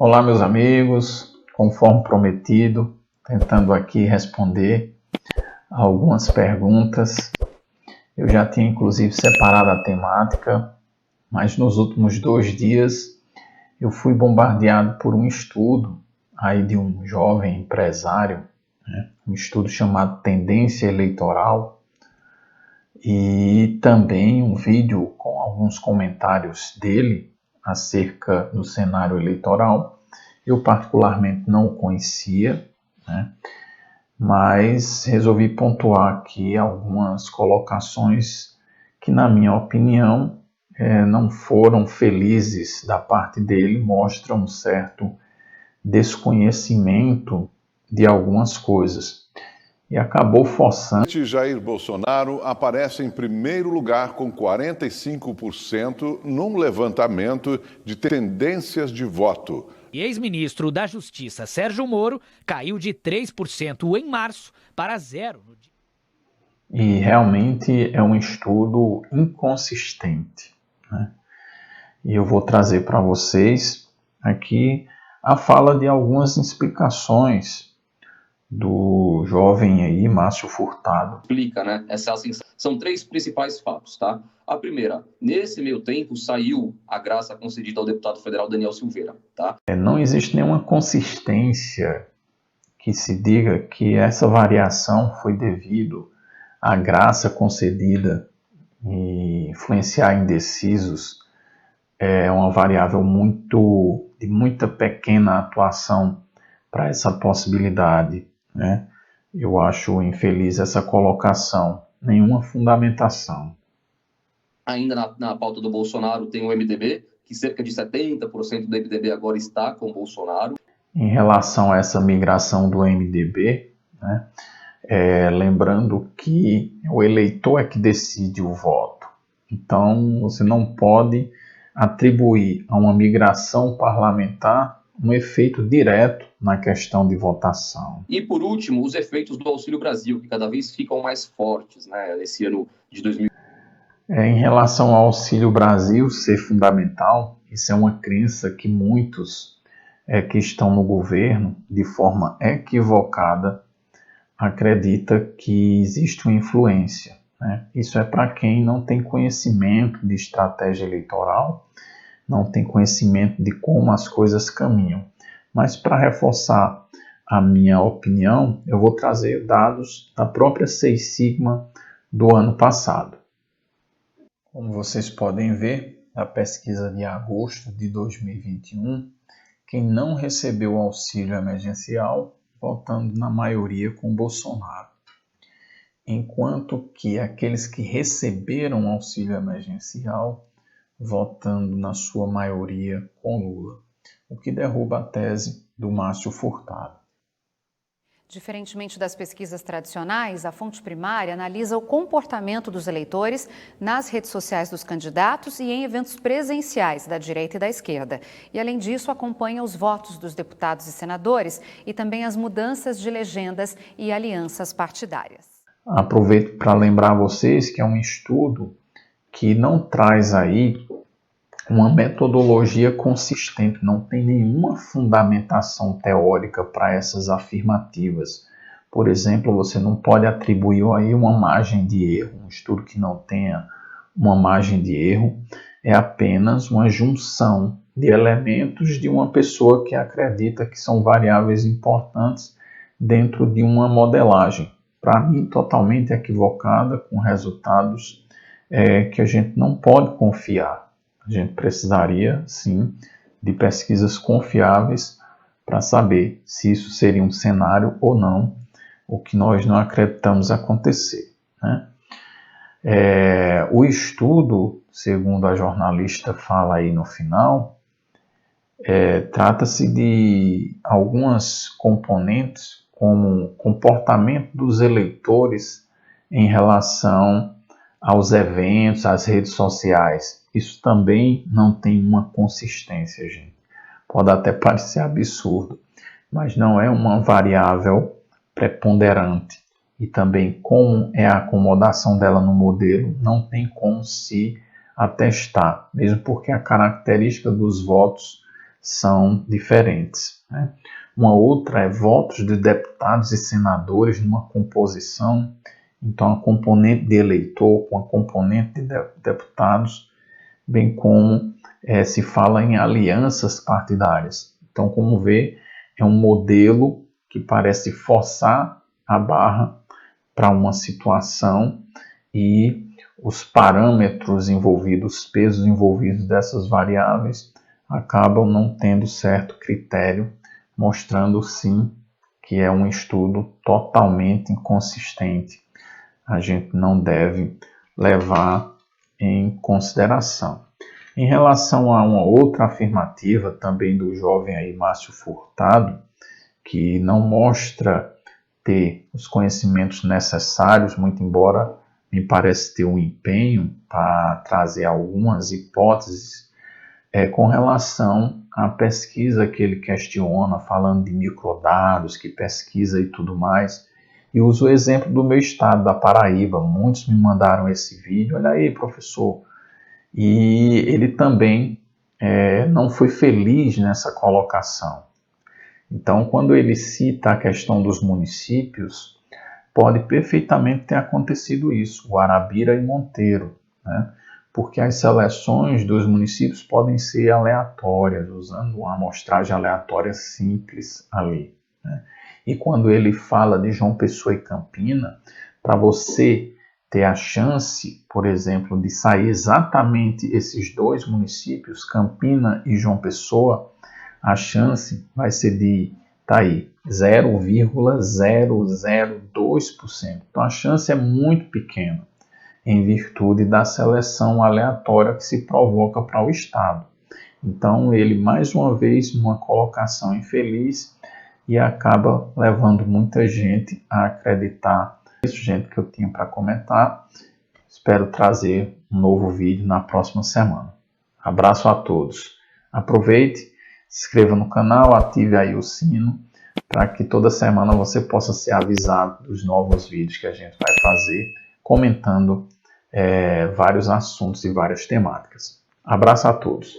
Olá, meus amigos, conforme prometido, tentando aqui responder a algumas perguntas. Eu já tinha inclusive separado a temática, mas nos últimos 2 dias eu fui bombardeado por um estudo aí de um jovem empresário, um estudo chamado Tendência Eleitoral, e também um vídeo com alguns comentários dele acerca do cenário eleitoral. Eu particularmente não o conhecia, mas resolvi pontuar aqui algumas colocações que, na minha opinião, não foram felizes da parte dele, mostram um certo desconhecimento de algumas coisas. E acabou forçando. Jair Bolsonaro aparece em primeiro lugar com 45% num levantamento de tendências de voto. E ex-ministro da Justiça Sérgio Moro caiu de 3% em março para 0% no dia. E realmente é um estudo inconsistente, E eu vou trazer para vocês aqui a fala de algumas explicações do jovem aí, Márcio Furtado. Explica, né? São 3 principais fatos, tá? A primeira, nesse meio tempo saiu a graça concedida ao deputado federal Daniel Silveira, tá? Não existe nenhuma consistência que se diga que essa variação foi devido à graça concedida e influenciar indecisos. É uma variável de muita pequena atuação para essa possibilidade, Eu acho infeliz essa colocação, nenhuma fundamentação. Ainda na pauta do Bolsonaro tem o MDB, que cerca de 70% do MDB agora está com o Bolsonaro. Em relação a essa migração do MDB, lembrando que o eleitor é que decide o voto. Então, você não pode atribuir a uma migração parlamentar um efeito direto na questão de votação. E, por último, os efeitos do Auxílio Brasil, que cada vez ficam mais fortes, nesse ano de 2000. Em relação ao Auxílio Brasil ser fundamental, isso é uma crença que muitos que estão no governo, de forma equivocada, acredita que existe uma influência. Isso é para quem não tem conhecimento de estratégia eleitoral, não tem conhecimento de como as coisas caminham. Mas para reforçar a minha opinião, eu vou trazer dados da própria Seis Sigma do ano passado. Como vocês podem ver, na pesquisa de agosto de 2021, quem não recebeu o auxílio emergencial, votando na maioria com Bolsonaro. Enquanto que aqueles que receberam o auxílio emergencial, votando na sua maioria com Lula, o que derruba a tese do Márcio Furtado. Diferentemente das pesquisas tradicionais, a fonte primária analisa o comportamento dos eleitores nas redes sociais dos candidatos e em eventos presenciais da direita e da esquerda. E, além disso, acompanha os votos dos deputados e senadores e também as mudanças de legendas e alianças partidárias. Aproveito para lembrar a vocês que é um estudo que não traz aí uma metodologia consistente, não tem nenhuma fundamentação teórica para essas afirmativas. Por exemplo, você não pode atribuir aí uma margem de erro. Um estudo que não tenha uma margem de erro é apenas uma junção de elementos de uma pessoa que acredita que são variáveis importantes dentro de uma modelagem. Para mim, totalmente equivocada, com resultados que a gente não pode confiar. A gente precisaria, sim, de pesquisas confiáveis para saber se isso seria um cenário ou não, o que nós não acreditamos acontecer. O estudo, segundo a jornalista fala aí no final, trata-se de algumas componentes, como o comportamento dos eleitores em relação aos eventos, às redes sociais. Isso também não tem uma consistência, gente. Pode até parecer absurdo, mas não é uma variável preponderante. E também como é a acomodação dela no modelo, não tem como se atestar, mesmo porque a característica dos votos são diferentes, né? Uma outra é votos de deputados e senadores numa composição, então a componente de eleitor com a componente de deputados, bem como se fala em alianças partidárias. Então, como vê, é um modelo que parece forçar a barra para uma situação e os parâmetros envolvidos, os pesos envolvidos dessas variáveis acabam não tendo certo critério, mostrando sim que é um estudo totalmente inconsistente. A gente não deve levar em consideração. Em relação a uma outra afirmativa também do jovem aí, Márcio Furtado, que não mostra ter os conhecimentos necessários, muito embora me parece ter um empenho para trazer algumas hipóteses com relação à pesquisa que ele questiona, falando de microdados, que pesquisa e tudo mais. E uso o exemplo do meu estado, da Paraíba. Muitos me mandaram esse vídeo. Olha aí, professor. E ele também não foi feliz nessa colocação. Então, quando ele cita a questão dos municípios, pode perfeitamente ter acontecido isso, Guarabira e Monteiro, né? Porque as seleções dos municípios podem ser aleatórias, usando uma amostragem aleatória simples ali, né? E quando ele fala de João Pessoa e Campina, para você ter a chance, por exemplo, de sair exatamente esses dois municípios, Campina e João Pessoa, a chance vai ser de, 0,002%. Então a chance é muito pequena, em virtude da seleção aleatória que se provoca para o Estado. Então ele, mais uma vez, numa colocação infeliz e acaba levando muita gente a acreditar. Isso, gente, que eu tinha para comentar. Espero trazer um novo vídeo na próxima semana. Abraço a todos. Aproveite, se inscreva no canal, ative aí o sino, para que toda semana você possa ser avisado dos novos vídeos que a gente vai fazer, comentando vários assuntos e várias temáticas. Abraço a todos.